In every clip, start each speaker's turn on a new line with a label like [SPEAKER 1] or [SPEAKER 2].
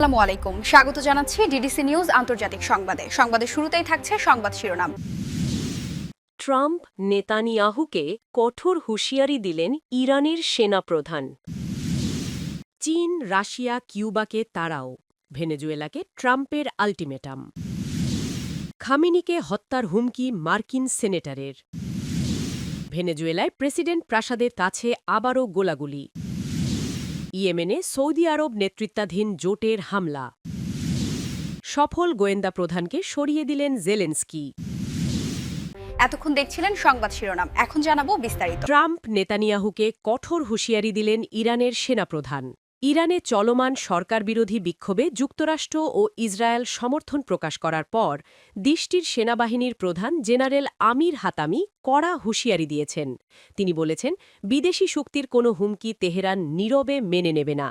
[SPEAKER 1] আসসালামু আলাইকুম, স্বাগত জানাচ্ছি ডিডিসি নিউজ আন্তর্জাতিক সংবাদের শুরুতেই থাকছে সংবাদ শিরোনাম।
[SPEAKER 2] ট্রাম্প নেতানিয়াহুকে কঠোর হুঁশিয়ারি দিলেন ইরানের সেনাপ্রধান। চীন রাশিয়া কিউবাকে তাড়াও, ভেনেজুয়েলাকে ট্রাম্পের আল্টিমেটাম। খামেনিকে হত্যার হুমকি মার্কিন সেনেটরের। ভেনেজুয়েলায় প্রেসিডেন্ট প্রাসাদের কাছে আবারও গোলাগুলি। ইয়েমেনে সৌদি আরব নেতৃত্বাধীন জোটের হামলা। সফল গোয়েন্দা প্রধানকে সরিয়ে দিলেন জেলেনস্কি।
[SPEAKER 1] এতক্ষণ দেখছিলেন সংবাদ শিরোনাম, এখন জানাবো বিস্তারিত।
[SPEAKER 2] ট্রাম্প নেতানিয়াহুকে কঠোর হুঁশিয়ারি দিলেন ইরানের সেনাপ্রধান। ইরানে চলমান সরকারবিরোধী বিক্ষোভে যুক্তরাষ্ট্র ও ইসরায়েল সমর্থন প্রকাশ করার পর দেশটির সেনাবাহিনীর প্রধান জেনারেল আমির হাতামি কড়া হুঁশিয়ারি দিয়েছেন। তিনি বলেছেন, বিদেশি শক্তির কোনো হুমকি তেহরান নীরবে মেনে নেবে না।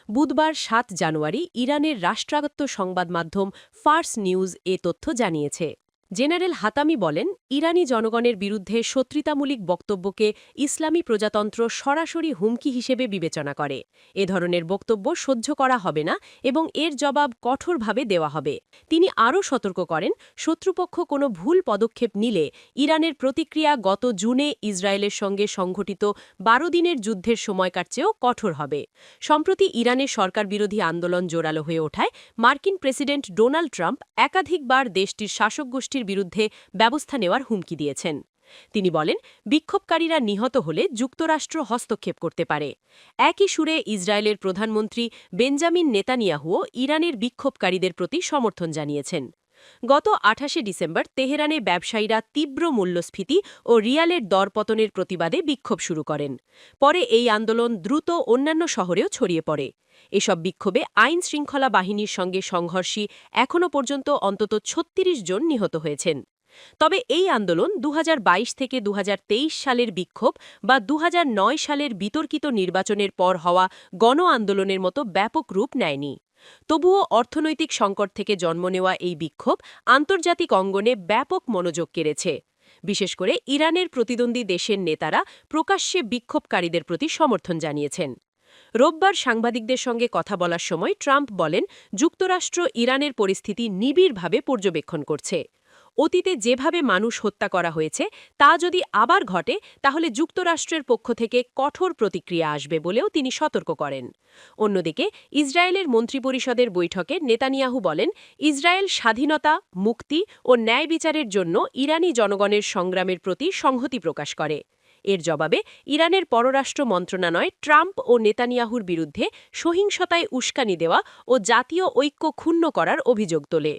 [SPEAKER 2] বুধবার ৭ জানুয়ারি ইরানের রাষ্ট্রায়ত্ত সংবাদ মাধ্যম ফার্স নিউজ এ তথ্য জানিয়েছে। জেনারেল হাতামি বলেন, ইরানি জনগণের বিরুদ্ধে শত্রুতামূলক বক্তব্যকে ইসলামী প্রজাতন্ত্র সরাসরি হুমকি হিসেবে বিবেচনা করে। এ ধরনের বক্তব্য সহ্য করা হবে না এবং এর জবাব কঠোরভাবে দেওয়া হবে। তিনি আরও সতর্ক করেন, শত্রুপক্ষ কোনো ভুল পদক্ষেপ নিলে ইরানের প্রতিক্রিয়া গত জুনে ইসরায়েলের সঙ্গে সংঘটিত ১২ দিনের যুদ্ধের সময়কার চেয়েও কঠোর হবে। সম্প্রতি ইরানের সরকারবিরোধী আন্দোলন জোরালো হয়ে ওঠায় মার্কিন প্রেসিডেন্ট ডোনাল্ড ট্রাম্প একাধিকবার দেশটির শাসক গোষ্ঠীর বিরুদ্ধে ব্যবস্থা নেওয়ার হুমকি দিয়েছেন। তিনি বলেন, বিক্ষোভকারীরা নিহত হলে যুক্তরাষ্ট্র হস্তক্ষেপ করতে পারে। একই সুরে ইসরায়েলের প্রধানমন্ত্রী বেঞ্জামিন নেতানিয়াহুও ইরানের বিক্ষোভকারীদের প্রতি সমর্থন জানিয়েছেন। গত ২৮শে ডিসেম্বর তেহরানে ব্যবসায়ীরা তীব্র মূল্যস্ফীতি ও রিয়ালের দরপতনের প্রতিবাদে বিক্ষোভ শুরু করেন। পরে এই আন্দোলন দ্রুত অন্যান্য শহরেও ছড়িয়ে পড়ে। এসব বিক্ষোভে আইন শৃঙ্খলা বাহিনীর সঙ্গে সংঘর্ষে এখনও পর্যন্ত অন্তত ৩৬ জন নিহত হয়েছেন। তবে এই আন্দোলন ২০২২ থেকে ২০২৩ সালের বিক্ষোভ বা ২০০৯ সালের বিতর্কিত নির্বাচনের পর হওয়া গণ আন্দোলনের মতো ব্যাপক রূপ নেয়নি। তবুও অর্থনৈতিক সংকট থেকে জন্ম নেওয়া এই বিক্ষোভ আন্তর্জাতিক অঙ্গনে ব্যাপক মনোযোগ কেড়েছে। বিশেষ করে ইরানের প্রতিদ্বন্দ্বী দেশের নেতারা প্রকাশ্যে বিক্ষোভকারীদের প্রতি সমর্থন জানিয়েছেন। রোববার সাংবাদিকদের সঙ্গে কথা বলার সময় ট্রাম্প বলেন, যুক্তরাষ্ট্র ইরানের পরিস্থিতি নিবিড়ভাবে পর্যবেক্ষণ করছে। অতীতে যেভাবে মানুষ হত্যা করা হয়েছে তা যদি আবার ঘটে তাহলে যুক্তরাষ্ট্রের পক্ষ থেকে কঠোর প্রতিক্রিয়া আসবে বলেও তিনি সতর্ক করেন। অন্যদিকে ইসরায়েলের মন্ত্রিপরিষদের বৈঠকে নেতানিয়াহু বলেন, ইসরায়েল স্বাধীনতা, মুক্তি ও ন্যায় বিচারের জন্য ইরানি জনগণের সংগ্রামের প্রতি সংহতি প্রকাশ করে। এর জবাবে ইরানের পররাষ্ট্র মন্ত্রণালয় ট্রাম্প ও নেতানিয়াহুর বিরুদ্ধে সহিংসতায় উস্কানি দেওয়া ও জাতীয় ঐক্য ক্ষুণ্ণ করার অভিযোগ তোলে।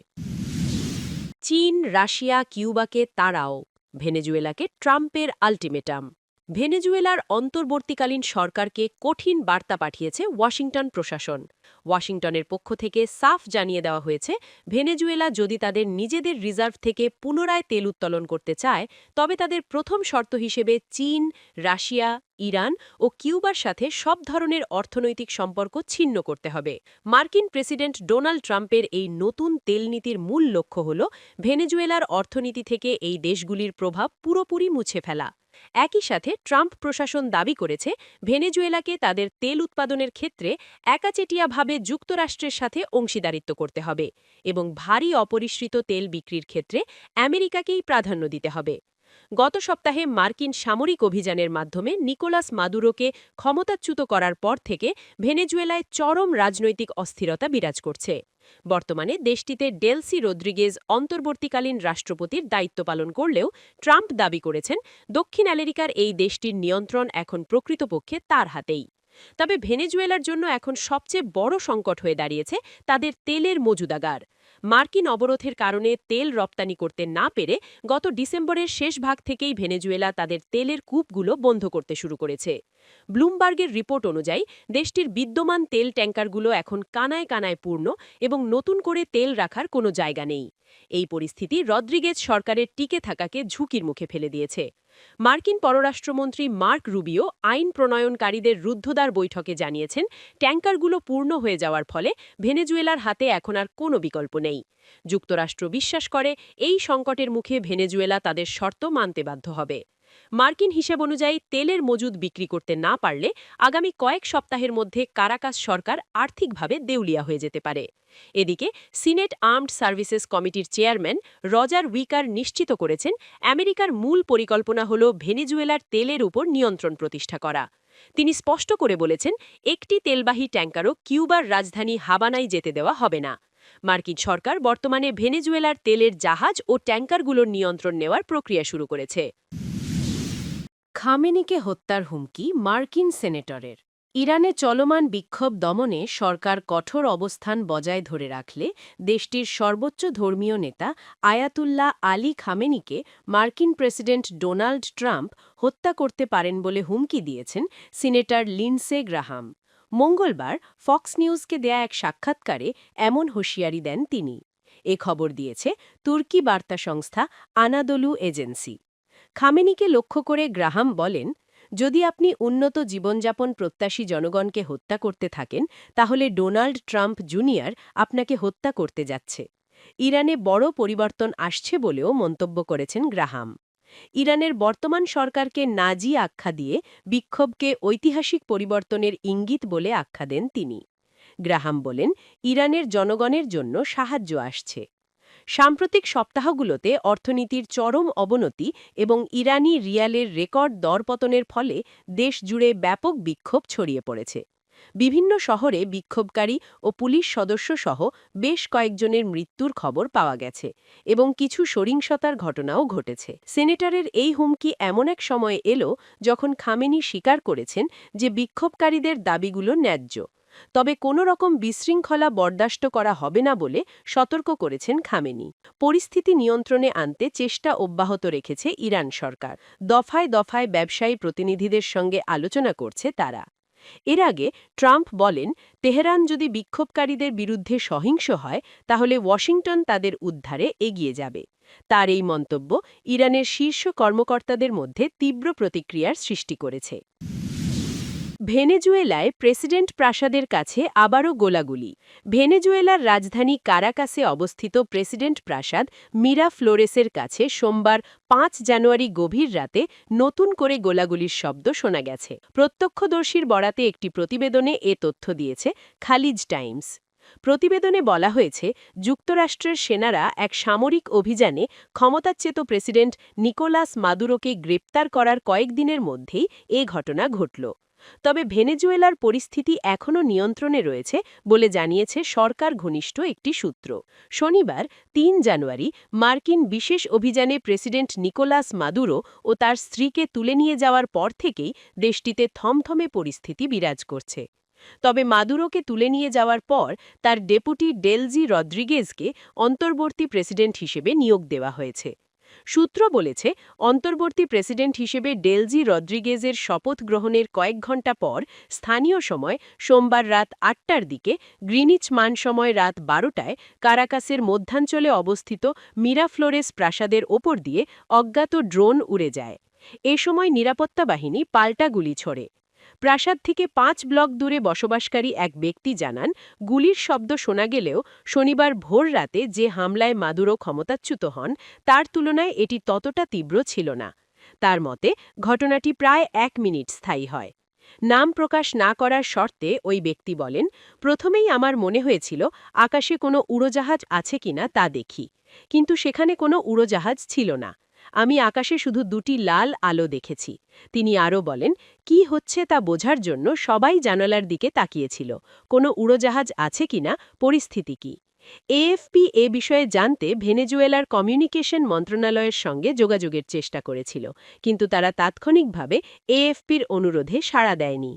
[SPEAKER 2] চীন রাশিয়া কিউবাকে তাড়াও, ভেনেজুয়েলাকে ট্রাম্পের আল্টিমেটাম। ভেনেজুয়েলার অন্তর্বর্তীকালীন সরকারকে কঠিন বার্তা পাঠিয়েছে ওয়াশিংটন প্রশাসন। ওয়াশিংটনের পক্ষ থেকে সাফ জানিয়ে দেওয়া হয়েছে, ভেনেজুয়েলা যদি তাদের নিজেদের রিজার্ভ থেকে পুনরায় তেল উত্তোলন করতে চায় তবে তাদের প্রথম শর্ত হিসেবে চীন, রাশিয়া, ইরান ও কিউবার সাথে সব ধরনের অর্থনৈতিক সম্পর্ক ছিন্ন করতে হবে। মার্কিন প্রেসিডেন্ট ডোনাল্ড ট্রাম্পের এই নতুন তেল নীতির মূল লক্ষ্য হল ভেনেজুয়েলার অর্থনীতি থেকে এই দেশগুলির প্রভাব পুরোপুরি মুছে ফেলা। একই সাথে ট্রাম্প প্রশাসন দাবি করেছে, ভেনেজুয়েলাকে তাদের তেল উৎপাদনের ক্ষেত্রে একাচেটিয়াভাবে যুক্তরাষ্ট্রের সাথে অংশীদারিত্ব করতে হবে এবং ভারী অপরিশৃত তেল বিক্রির ক্ষেত্রে আমেরিকাকেই প্রাধান্য দিতে হবে। গত সপ্তাহে মার্কিন সামরিক অভিযানের মাধ্যমে নিকোলাস মাদুরোকে ক্ষমতাচ্যুত করার পর থেকে ভেনেজুয়েলায় চরম রাজনৈতিক অস্থিরতা বিরাজ করছে। বর্তমানে দেশটিতে ডেলসি রদ্রিগেজ অন্তর্বর্তীকালীন রাষ্ট্রপতির দায়িত্ব পালন করলেও ট্রাম্প দাবি করেছেন, দক্ষিণ আমেরিকার এই দেশটির নিয়ন্ত্রণ এখন প্রকৃতপক্ষে তার হাতেই। তবে ভেনেজুয়েলার জন্য এখন সবচেয়ে বড় সংকট হয়ে দাঁড়িয়েছে তাদের তেলের মজুদাগার। মার্কিন অবরোধের কারণে তেল রপ্তানি করতে না পেরে গত ডিসেম্বরের শেষ ভাগ থেকেই ভেনেজুয়েলা তাদের তেলের কূপগুলো বন্ধ করতে শুরু করেছে। ব্লুমবার্গের রিপোর্ট অনুযায়ী দেশটির বিদ্যমান তেল ট্যাঙ্কারগুলো এখন কানায় কানায় পূর্ণ এবং নতুন করে তেল রাখার কোনো জায়গা নেই। এই পরিস্থিতি রদ্রিগেজ সরকারের টিকে থাকাকে ঝুঁকির মুখে ফেলে দিয়েছে। মার্কিন পররাষ্ট্রমন্ত্রী মার্ক রুবিও আইন প্রণয়নকারীদের রুদ্ধদ্বার বৈঠকে জানিয়েছেন, ট্যাঙ্কারগুলো পূর্ণ হয়ে যাওয়ার ফলে ভেনেজুয়েলার হাতে এখন আর কোনো বিকল্প নেই। যুক্তরাষ্ট্র বিশ্বাস করে, এই সংকটের মুখে ভেনেজুয়েলা তাদের শর্ত মানতে বাধ্য হবে। মার্কিন হিসাব অনুযায়ী তেলের মজুদ বিক্রি করতে না পারলে আগামী কয়েক সপ্তাহের মধ্যে কারাকাস সরকার আর্থিকভাবে দেউলিয়া হয়ে যেতে পারে। এদিকে সিনেট আর্মড সার্ভিসেস কমিটির চেয়ারম্যান রজার উইকার নিশ্চিত করেছেন, আমেরিকার মূল পরিকল্পনা হল ভেনেজুয়েলার তেলের উপর নিয়ন্ত্রণ প্রতিষ্ঠা করা। তিনি স্পষ্ট করে বলেছেন, একটি তেলবাহী ট্যাঙ্কারও কিউবার রাজধানী হাবানায় যেতে দেওয়া হবে না। মার্কিন সরকার বর্তমানে ভেনেজুয়েলার তেলের জাহাজ ও ট্যাঙ্কারগুলোর নিয়ন্ত্রণ নেওয়ার প্রক্রিয়া শুরু করেছে। খামেনিকে হত্যার হুমকি মার্কিন সেনেটরের। ইরানে চলমান বিক্ষোভ দমনে সরকার কঠোর অবস্থান বজায় ধরে রাখলে দেশটির সর্বোচ্চ ধর্মীয় নেতা আয়াতুল্লাহ আলী খামেনিকে মার্কিন প্রেসিডেন্ট ডোনাল্ড ট্রাম্প হত্যা করতে পারেন বলে হুমকি দিয়েছেন সিনেটর লিন্ডসে গ্রাহাম। মঙ্গলবার ফক্স নিউজকে দেয়া এক সাক্ষাৎকারে এমন হুঁশিয়ারি দেন তিনি। এ খবর দিয়েছে তুর্কি বার্তা সংস্থা আনাদোলু এজেন্সি। খামেনিকে লক্ষ্য করে গ্রাহাম বলেন, যদি আপনি উন্নত জীবনযাপন প্রত্যাশী জনগণকে হত্যা করতে থাকেন, তাহলে ডোনাল্ড ট্রাম্প জুনিয়র আপনাকে হত্যা করতে যাচ্ছে। ইরানে বড় পরিবর্তন আসছে বলেও মন্তব্য করেছেন গ্রাহাম। ইরানের বর্তমান সরকারকে নাজি আখ্যা দিয়ে বিক্ষোভকে ঐতিহাসিক পরিবর্তনের ইঙ্গিত বলে আখ্যা দেন তিনি। গ্রাহাম বলেন, ইরানের জনগণের জন্য সাহায্য আসছে। সাম্প্রতিক সপ্তাহগুলোতে অর্থনীতির চরম অবনতি এবং ইরানি রিয়ালের রেকর্ড দরপতনের ফলে দেশ জুড়ে ব্যাপক বিক্ষোভ ছড়িয়ে পড়েছে। বিভিন্ন শহরে বিক্ষোভকারী ও পুলিশ সদস্যসহ বেশ কয়েকজনের মৃত্যুর খবর পাওয়া গেছে এবং কিছু সহিংসতার ঘটনাও ঘটেছে। সেনেটরের এই হুমকি এমন এক সময়ে এলো যখন খামেনি স্বীকার করেছেন যে বিক্ষোভকারীদের দাবিগুলো ন্যায্য, তবে কোনো রকম বিশৃঙ্খলা বরদাস্ত করা হবে না বলে সতর্ক করেছেন খামেনি। পরিস্থিতি নিয়ন্ত্রণে আনতে চেষ্টা অব্যাহত রেখেছে ইরান সরকার। দফায় দফায় ব্যবসায়ী প্রতিনিধিদের সঙ্গে আলোচনা করছে তারা। এর আগে ট্রাম্প বলেন, তেহরান যদি বিক্ষোভকারীদের বিরুদ্ধে সহিংস হয় তাহলে ওয়াশিংটন তাদের উদ্ধারে এগিয়ে যাবে। তার এই মন্তব্য ইরানের শীর্ষ কর্মকর্তাদের মধ্যে তীব্র প্রতিক্রিয়ার সৃষ্টি করেছে। ভেনেজুয়েলায় প্রেসিডেন্ট প্রাসাদের কাছে আবারও গোলাগুলি। ভেনেজুয়েলার রাজধানী কারাকাসে অবস্থিত প্রেসিডেন্ট প্রাসাদ মিরা ফ্লোরেসের কাছে সোমবার ৫ জানুয়ারি গভীর রাতে নতুন করে গোলাগুলির শব্দ শোনা গেছে। প্রত্যক্ষদর্শীর বরাতে একটি প্রতিবেদনে এ তথ্য দিয়েছে খালিজ টাইমস। প্রতিবেদনে বলা হয়েছে, যুক্তরাষ্ট্রের সেনারা এক সামরিক অভিযানে ক্ষমতাচ্যুত প্রেসিডেন্ট নিকোলাস মাদুরোকে গ্রেপ্তার করার কয়েকদিনের মধ্যেই এ ঘটনা ঘটল। তবে ভেনেজুয়েলার পরিস্থিতি এখনও নিয়ন্ত্রণে রয়েছে বলে জানিয়েছে সরকার ঘনিষ্ঠ একটি সূত্র। শনিবার ৩ জানুয়ারি মার্কিন বিশেষ অভিযানে প্রেসিডেন্ট নিকোলাস মাদুরো ও তার স্ত্রীকে তুলে নিয়ে যাওয়ার পর থেকেই দেশটিতে থমথমে পরিস্থিতি বিরাজ করছে। তবে মাদুরোকে তুলে নিয়ে যাওয়ার পর তার ডেপুটি ডেলজি রদ্রিগেজকে অন্তর্বর্তী প্রেসিডেন্ট হিসেবে নিয়োগ দেওয়া হয়েছে। সূত্র বলেছে, অন্তর্বর্তী প্রেসিডেন্ট হিসেবে ডেলজি রদ্রিগেজের শপথ গ্রহণের কয়েক ঘণ্টা পর স্থানীয় সময় সোমবার রাত ৮টার দিকে, গ্রিনিচ মান সময় রাত ১২টায় কারাকাসের মধ্যাঞ্চলে অবস্থিত মিরাফ্লোরেস প্রাসাদের ওপর দিয়ে অজ্ঞাত ড্রোন উড়ে যায়। এ সময় নিরাপত্তা বাহিনী পাল্টা গুলি ছোড়ে। প্রাসাদ থেকে ৫ ব্লক দূরে বসবাসকারী এক ব্যক্তি জানান, গুলির শব্দ শোনা গেলেও শনিবার ভোর রাতে যে হামলায় মাদুরো ক্ষমতাচ্যুত হন তার তুলনায় এটি ততটা তীব্র ছিল না। তার মতে, ঘটনাটি প্রায় ১ মিনিট স্থায়ী হয়। নাম প্রকাশ না করার শর্তে ওই ব্যক্তি বলেন, প্রথমেই আমার মনে হয়েছিল আকাশে কোনো উড়োজাহাজ আছে কিনা তা দেখি, কিন্তু সেখানে কোনো উড়োজাহাজ ছিল না। আমি আকাশে শুধু ২টি লাল আলো দেখেছি। তিনি আরও বলেন, কি হচ্ছে তা বোঝার জন্য সবাই জানালার দিকে তাকিয়েছিল। কোনো উড়োজাহাজ আছে কিনা, পরিস্থিতি কি। এএফপি এ বিষয়ে জানতে ভেনেজুয়েলার কমিউনিকেশন মন্ত্রণালয়ের সঙ্গে যোগাযোগের চেষ্টা করেছিল, কিন্তু তারা তাৎক্ষণিকভাবে এএফপির অনুরোধে সাড়া দেয়নি।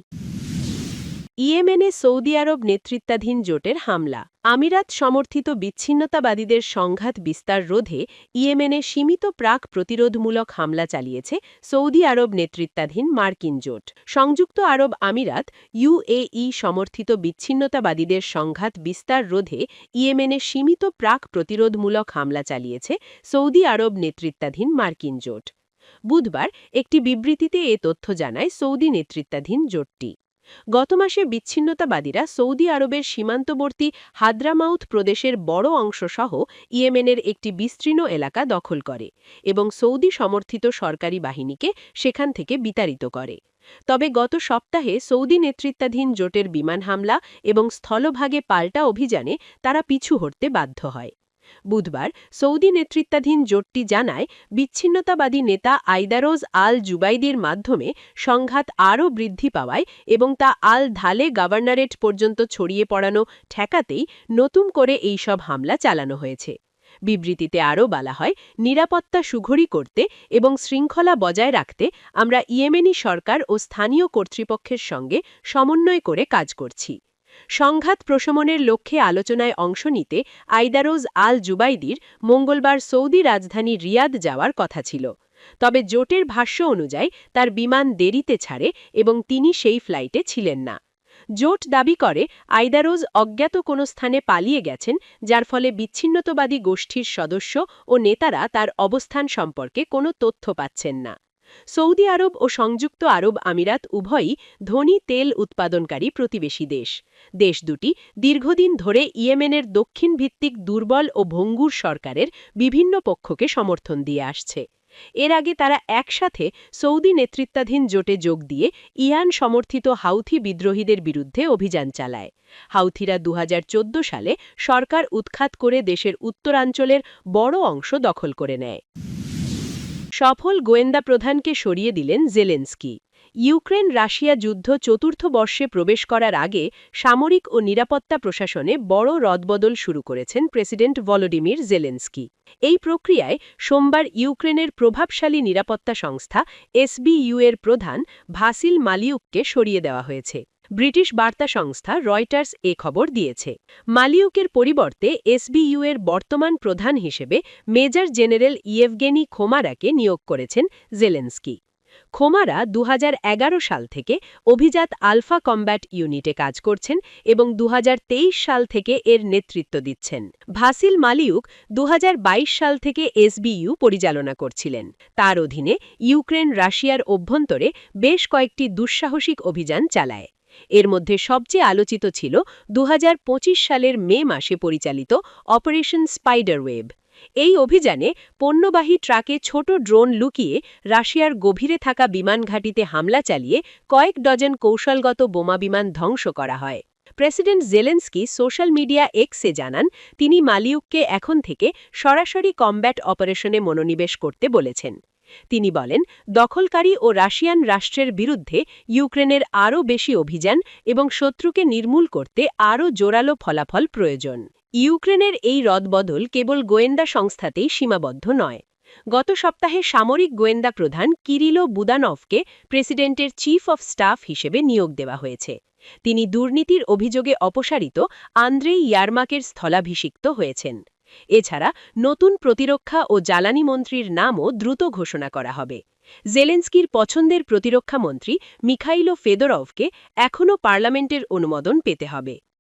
[SPEAKER 2] ইয়েমেনে সৌদি আরব নেতৃত্বাধীন জোটের হামলা। আমিরাত সমর্থিত বিচ্ছিন্নতাবাদীদের সংঘাত বিস্তার রোধে ইয়েমেনে সীমিত প্রাক প্রতিরোধমূলক হামলা চালিয়েছে সৌদি আরব নেতৃত্বাধীন মার্কিন জোট। সংযুক্ত আরব আমিরাত ইউএই সমর্থিত বিচ্ছিন্নতাবাদীদের সংঘাত বিস্তার রোধে ইয়েমেনে সীমিত প্রাক প্রতিরোধমূলক হামলা চালিয়েছে সৌদি আরব নেতৃত্বাধীন মার্কিন জোট। বুধবার একটি বিবৃতিতে এ তথ্য জানায় সৌদি নেতৃত্বাধীন জোটটি। গত মাসে বিচ্ছিন্নতাবাদীরা সৌদি আরবের সীমান্তবর্তী হাদ্রামাউথ প্রদেশের বড় অংশসহ ইয়েমেনের একটি বিস্তীর্ণ এলাকা দখল করে এবং সৌদি সমর্থিত সরকারি বাহিনীকে সেখান থেকে বিতাড়িত করে। তবে গত সপ্তাহে সৌদি নেতৃত্বাধীন জোটের বিমান হামলা এবং স্থলভাগে পাল্টা অভিযানে তারা পিছু হটতে বাধ্য হয়। বুধবার সৌদি নেতৃত্বাধীন জোটটি জানায়, বিচ্ছিন্নতাবাদী নেতা আইদারোজ আল জুবাইদির মাধ্যমে সংঘাত আরও বৃদ্ধি পাওয়ায় এবং তা আল ধালে গভর্নরেট পর্যন্ত ছড়িয়ে পড়ানো ঠেকাতেই নতুন করে এই সব হামলা চালানো হয়েছে। বিবৃতিতে আরও বলা হয়, নিরাপত্তা সুঘড়ি করতে এবং শৃঙ্খলা বজায় রাখতে আমরা ইয়েমেনি সরকার ও স্থানীয় কর্তৃপক্ষের সঙ্গে সমন্বয় করে কাজ করছি। সংঘাত প্রশমনের লক্ষ্যে আলোচনায় অংশ নিতে আইদারোজ আল জুবাইদির মঙ্গলবার সৌদি রাজধানী রিয়াদ যাওয়ার কথা ছিল। তবে জোটের ভাষ্য অনুযায়ী তার বিমান দেরিতে ছাড়ে এবং তিনি সেই ফ্লাইটে ছিলেন না। জোট দাবি করে আইদারোজ অজ্ঞাত কোনো স্থানে পালিয়ে গেছেন, যার ফলে বিচ্ছিন্নতাবাদী গোষ্ঠীর সদস্য ও নেতারা তার অবস্থান সম্পর্কে কোনো তথ্য পাচ্ছেন না। সৌদি আরব ও সংযুক্ত আরব আমিরাত উভয়ই ধনী তেল উৎপাদনকারী প্রতিবেশী দেশ। দেশ দুটি দীর্ঘদিন ধরে ইয়েমেনের দক্ষিণ ভিত্তিক দুর্বল ও ভঙ্গুর সরকারের বিভিন্ন পক্ষকে সমর্থন দিয়ে আসছে। এর আগে তারা একসাথে সৌদি নেতৃত্বাধীন জোটে যোগ দিয়ে ইয়ান সমর্থিত হাউথি বিদ্রোহীদের বিরুদ্ধে অভিযান চালায়। হাউথিরা ২০১৪ সালে সরকার উৎখাত করে দেশের উত্তরাঞ্চলের বড় অংশ দখল করে নেয়। সফল গোয়েন্দা প্রধানকে সরিয়ে দিলেন জেলেনস্কি। ইউক্রেন রাশিয়া যুদ্ধ চতুর্থ বর্ষে প্রবেশ করার আগে সামরিক ও নিরাপত্তা প্রশাসনে বড় রদবদল শুরু করেছেন প্রেসিডেন্ট ভলোদিমির জেলেনস্কি। এই প্রক্রিয়ায় সোমবার ইউক্রেনের প্রভাবশালী নিরাপত্তা সংস্থা এসবিইউ এর প্রধান ভাসিল মালিউককে সরিয়ে দেওয়া হয়েছে। ব্রিটিশ বার্তা সংস্থা রয়টার্স এ খবর দিয়েছে। মালিউকের পরিবর্তে এসবিইউ এর বর্তমান প্রধান হিসেবে মেজর জেনারেল ইয়েভগেনি খোমারাকে নিয়োগ করেছেন জেলেনস্কি। খোমারা ২০১১ সাল থেকে অভিজাত আলফা কম্ব্যাট ইউনিটে কাজ করছেন এবং ২০২৩ সাল থেকে এর নেতৃত্ব দিচ্ছেন। ভাসিল মালিউক ২০২২ সাল থেকে এসবিইউ পরিচালনা করছিলেন। তার অধীনে ইউক্রেন রাশিয়ার অভ্যন্তরে বেশ কয়েকটি দুঃসাহসিক অভিযান চালায়। এর মধ্যে সবচেয়ে আলোচিত ছিল ২০২৫ সালের মে মাসে পরিচালিত অপারেশন স্পাইডারওয়েব। এই অভিযানে পণ্যবাহী ট্রাকে ছোট ড্রোন লুকিয়ে রাশিয়ার গভীরে থাকা বিমান ঘাঁটিতে হামলা চালিয়ে কয়েক ডজন কৌশলগত বোমা বিমান ধ্বংস করা হয়। প্রেসিডেন্ট জেলেনস্কি সোশ্যাল মিডিয়া এক্সে জানান, তিনি মালিউককে এখন থেকে সরাসরি কমব্যাট অপারেশনে মনোনিবেশ করতে বলেছেন। তিনি বলেন, দখলকারী ও রাশিয়ান রাষ্ট্রের বিরুদ্ধে ইউক্রেনের আরও বেশি অভিযান এবং শত্রুকে নির্মূল করতে আরও জোরালো ফলাফল প্রয়োজন। ইউক্রেনের এই রদবদল কেবল গোয়েন্দা সংস্থাতেই সীমাবদ্ধ নয়। গত সপ্তাহে সামরিক গোয়েন্দা প্রধান কিরিলো বুদানভকে প্রেসিডেন্টের চিফ অফ স্টাফ হিসেবে নিয়োগ দেওয়া হয়েছে। তিনি দুর্নীতির অভিযোগে অপসারিত আন্দ্রেই ইয়ারমাকের স্থলাভিষিক্ত হয়েছেন। এছাড়া নতুন প্রতিরক্ষা ও জ্বালানি মন্ত্রীর নামও দ্রুত ঘোষণা করা হবে। জেলেনস্কির পছন্দের প্রতিরক্ষা মন্ত্রী মিখাইলো ফেদোরভকে এখনও পার্লামেন্টের অনুমোদন পেতে হবে।